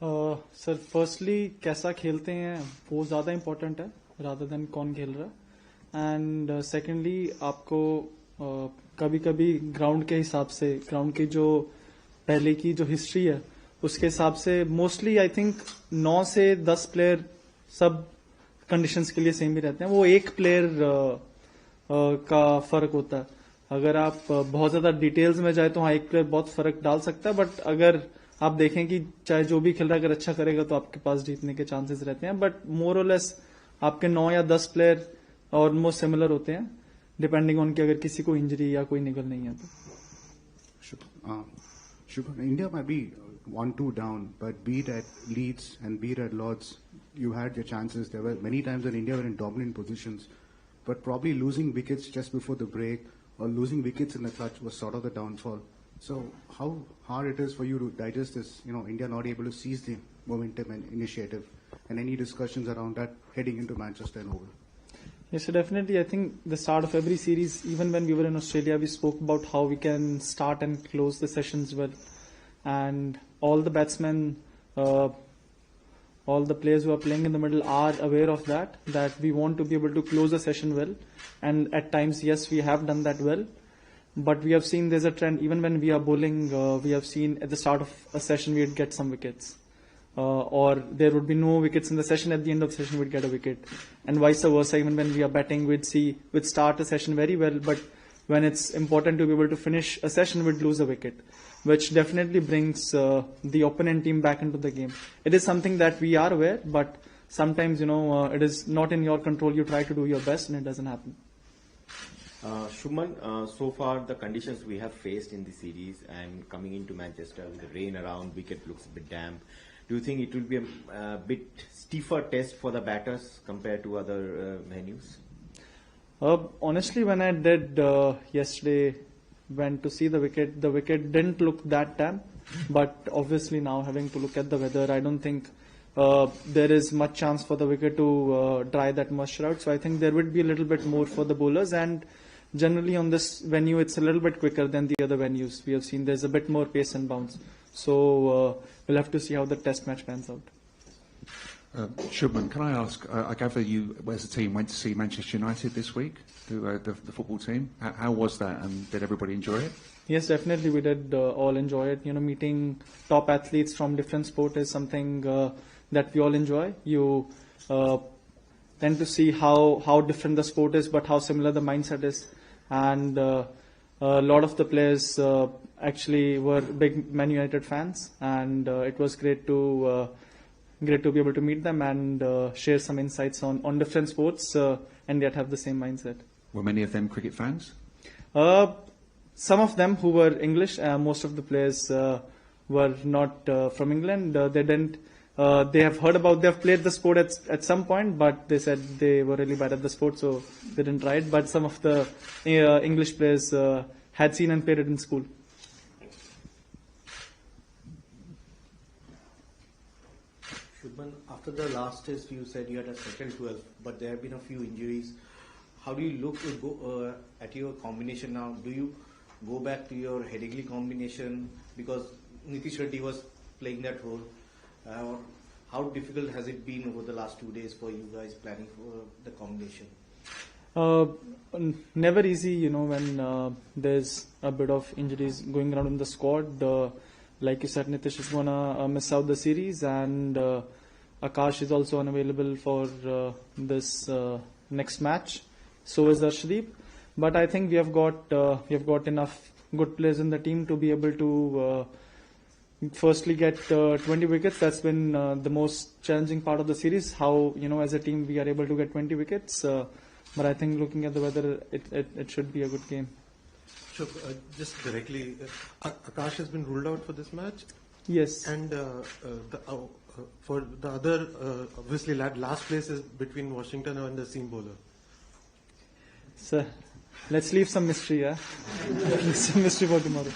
Sir firstly कैसा खेलते हैं वो ज़्यादा इम्पोर्टेंट है रादर देन कौन खेल रहा है. एंड सेकेंडली आपको कभी कभी ग्राउंड के हिसाब से, ग्राउंड की जो पहले की जो हिस्ट्री है उसके हिसाब से मोस्टली आई थिंक 9 से 10 प्लेयर सब कंडीशंस के लिए सेम ही रहते हैं. वो एक प्लेयर का फर्क होता है. अगर आप बहुत ज्यादा डिटेल्स में जाए तो हाँ एक प्लेयर बहुत फर्क डाल सकता है. बट अगर आप देखें कि चाहे जो भी खेल रहा है अगर अच्छा करेगा तो आपके पास जीतने के चांसेस रहते हैं. बट मोर और लेस आपके 9 या 10 प्लेयर ऑलमोस्ट सिमिलर होते हैं डिपेंडिंग ऑन कि अगर किसी को इंजरी या कोई निकल नहीं है तो. Shubman, India might be 1-2 down, but be it at Leeds and be it at Lords, you had your chances. There were many times when India were in dominant positions, but probably losing wickets just before the break or losing wickets in the clutch was sort of the downfall. So how hard it is for you to digest this, India not able to seize the momentum and initiative, and any discussions around that heading into Manchester and over? Yes, so definitely. I think the start of every series, even when we were in Australia, we spoke about how we can start and close the sessions well. And all the batsmen, all the players who are playing in the middle are aware of that we want to be able to close the session well. And at times, yes, we have done that well. But we have seen there's a trend, even when we are bowling, we have seen at the start of a session, we'd get some wickets. Or there would be no wickets in the session. At the end of the session, we'd get a wicket, and vice versa. Even when we are batting, we'd start a session very well, but when it's important to be able to finish a session, we'd lose a wicket, which definitely brings the opponent team back into the game. It is something that we are aware, but sometimes it is not in your control. You try to do your best, and it doesn't happen. Shubman, so far the conditions we have faced in the series and coming into Manchester with the rain around, wicket looks a bit damp. Do you think it will be a bit stiffer test for the batters compared to other venues? Honestly, when I did yesterday, went to see the wicket didn't look that damp. But obviously now having to look at the weather, I don't think there is much chance for the wicket to dry that moisture out. So I think there would be a little bit more for the bowlers, and generally on this venue it's a little bit quicker than the other venues. We have seen there's a bit more pace and bounce. So we'll have to see how the test match pans out. Shubman, can I ask, I gather you as a team went to see Manchester United this week, the football team. How was that, and did everybody enjoy it? Yes, definitely we did all enjoy it. Meeting top athletes from different sport is something that we all enjoy. You tend to see how different the sport is, but how similar the mindset is. And a lot of the players actually were big Man United fans, and it was great to be able to meet them and share some insights on different sports and yet have the same mindset. Were many of them cricket fans? Some of them who were English. Most of the players were not from England. They didn't. They have heard about. They have played the sport at some point, but they said they were really bad at the sport, so they didn't try it. But some of the English players had seen and played it in school. Shubman, after the last test, you said you had a second 12, but there have been a few injuries. How do you look at your combination now? Do you go back to your Headingley combination because Nitish Reddy was playing that role? How difficult has it been over the last 2 days for you guys planning for the combination? Never easy, when there's a bit of injuries going around in the squad. Like you said, Nitish is going to miss out the series, and Akash is also unavailable for this next match. So is Akash Deep. But I think we have got enough good players in the team to be able to firstly get 20 wickets. That's been the most challenging part of the series. How as a team we are able to get 20 wickets. But I think looking at the weather, it should be a good game. Sure. Just directly, Akash has been ruled out for this match. Yes. And for the other, obviously, last place is between Washington and the seam bowler. So let's leave some mystery, yeah? Leave some mystery for tomorrow.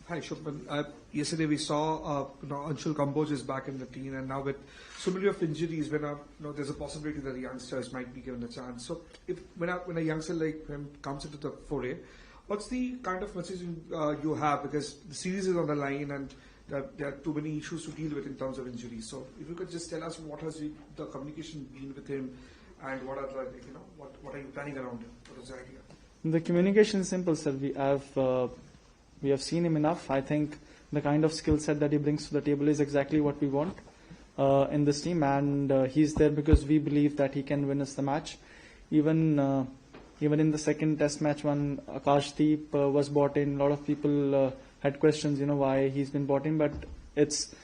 Hi, Shubman. Yesterday we saw Anshul Kamboj is back in the team, and now with so many of injuries, when there's a possibility that the youngsters might be given a chance. So when a youngster like him comes into the foray, What's the kind of message you have, because the series is on the line and there are too many issues to deal with in terms of injuries. So if you could just tell us what has the communication been with him, and what are what are you planning around him? What is the idea? The communication is simple, sir. We have seen him enough. I think the kind of skill set that he brings to the table is exactly what we want in this team, and he's there because we believe that he can win us the match. Even in the second test match when Akash Deep was brought in, a lot of people had questions, why he's been brought in, but it's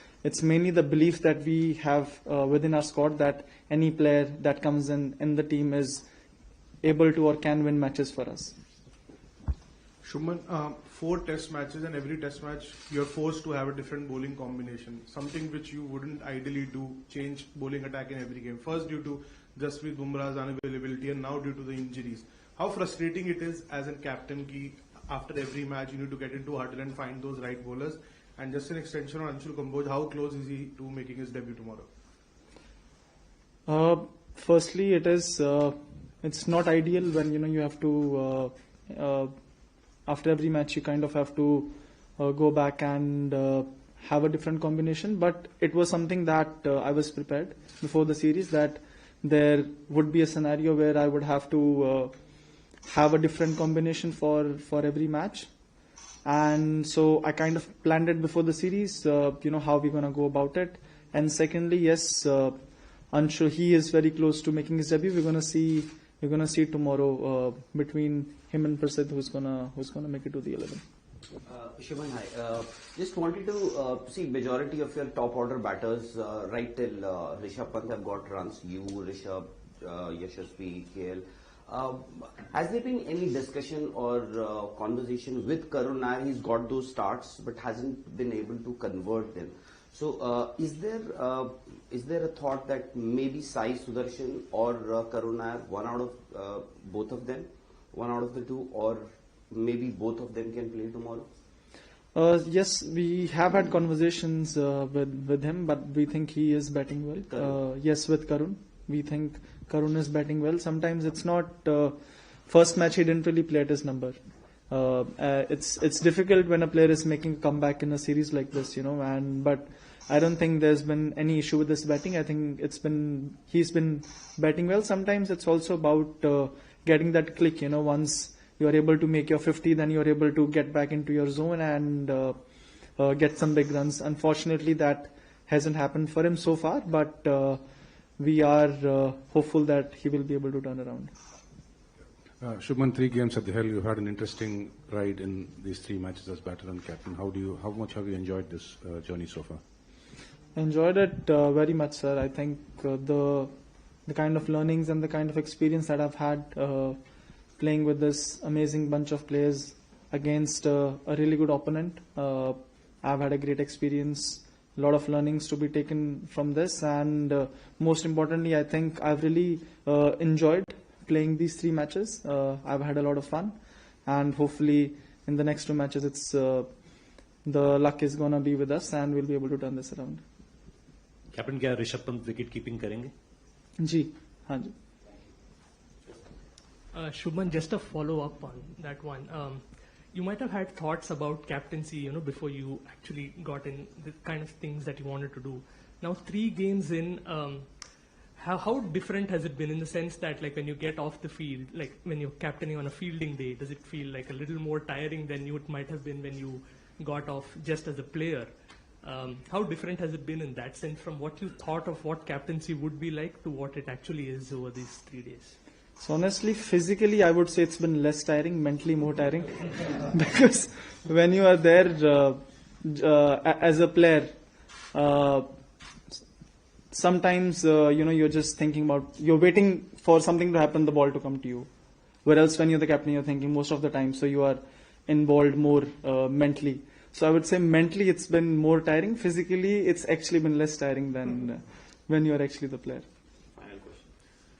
mainly the belief that we have within our squad that any player that comes in the team is able to or can win matches for us. Shubman, 4 test matches, and every test match you're forced to have a different bowling combination, something which you wouldn't ideally do, change bowling attack in every game. First due to Jasprit Bumrah's unavailability, and now due to the injuries. How frustrating it is as a captain ki after every match you need to get into a huddle and find those right bowlers. And just an extension on Anshul Kamboj, how close is he to making his debut tomorrow? Firstly, it's not ideal when you have to after every match you kind of have to go back and have a different combination. But it was something that I was prepared before the series, that there would be a scenario where I would have to have a different combination for every match. And so I kind of planned it before the series, how we're going to go about it. And secondly, yes, Anshul, he is very close to making his debut. We're going to see tomorrow between him and Prasidh who's gonna make it to the 11. Shubman, hi. Just wanted to see majority of your top order batters right till Rishabh Pant have got runs. You, Rishabh, Yashasvi, Gill. Has there been any discussion or conversation with Karun Nair? He's got those starts but hasn't been able to convert them. So is there a thought that maybe Sai Sudarshan or Karun Nair, one out of both of them, one out of the two, or maybe both of them can play tomorrow? Yes, we have had conversations with him, but we think he is batting well. Yes, with Karun. We think Karun is batting well. Sometimes it's not first match he didn't really play at his number. It's difficult when a player is making a comeback in a series like this, but I don't think there's been any issue with this batting. I think he's been batting well. Sometimes it's also about getting that click, once you are able to make your 50, then you're able to get back into your zone and get some big runs. Unfortunately, that hasn't happened for him so far, but we are hopeful that he will be able to turn around. Shubman, 3 games at the Hill. You had an interesting ride in these 3 matches as batter and captain. How much have you enjoyed this journey so far? Enjoyed it very much, sir. I think the kind of learnings and the kind of experience that I've had playing with this amazing bunch of players against a really good opponent. I've had a great experience, a lot of learnings to be taken from this, and most importantly, I think I've really enjoyed playing these 3 matches. I've had a lot of fun, and hopefully in the next 2 matches it's the luck is gonna be with us and we'll be able to turn this around. Captain, क्या Rishabh Pant wicket keeping करेंगे? जी, हाँ जी. Shubman, just a follow-up on that one. You might have had thoughts about captaincy, before you actually got in the kind of things that you wanted to do. Now, 3 games in, how different has it been in the sense that, like, when you get off the field, like when you're captaining on a fielding day, does it feel like a little more tiring than it might have been when you got off just as a player? How different has it been in that sense from what you thought of what captaincy would be like to what it actually is over these 3 days? So honestly, physically, I would say it's been less tiring, mentally more tiring. Because when you are there as a player, sometimes, you're just thinking about, you're waiting for something to happen, the ball to come to you. Whereas when you're the captain, you're thinking most of the time, so you are involved more mentally. So I would say mentally it's been more tiring. Physically, it's actually been less tiring than when you're actually the player.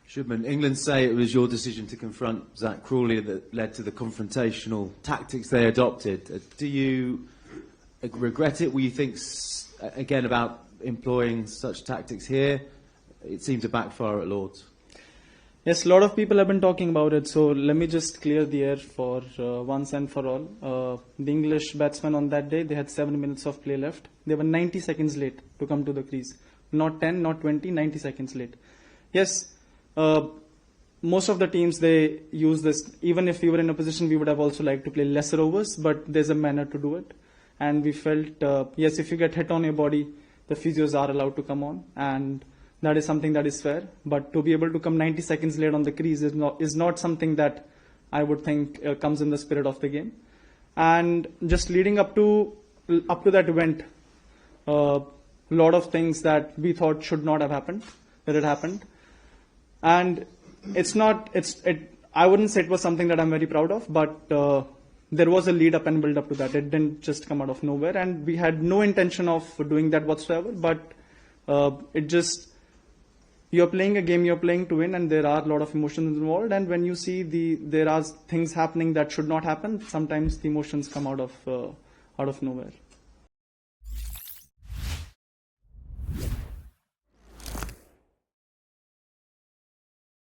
Shubman, England say it was your decision to confront Zach Crawley that led to the confrontational tactics they adopted. Do you regret it? Will you think again about employing such tactics here? It seemed to backfire at Lords. Yes, a lot of people have been talking about it, so let me just clear the air for once and for all. The English batsmen on that day, they had 7 minutes of play left. They were 90 seconds late to come to the crease. Not 10, not 20, 90 seconds late. Yes, most of the teams, they use this. Even if we were in a position, we would have also liked to play lesser overs, but there's a manner to do it. And we felt, yes, if you get hit on your body, the physios are allowed to come on, and that is something that is fair. But to be able to come 90 seconds late on the crease is not something that I would think comes in the spirit of the game. And just leading up to that event, a lot of things that we thought should not have happened, that it happened. And I wouldn't say it was something that I'm very proud of, but there was a lead up and build up to that. It didn't just come out of nowhere, and we had no intention of doing that whatsoever, but you're playing a game, you're playing to win, and there are a lot of emotions involved. And when you see there are things happening that should not happen, sometimes the emotions come out of nowhere.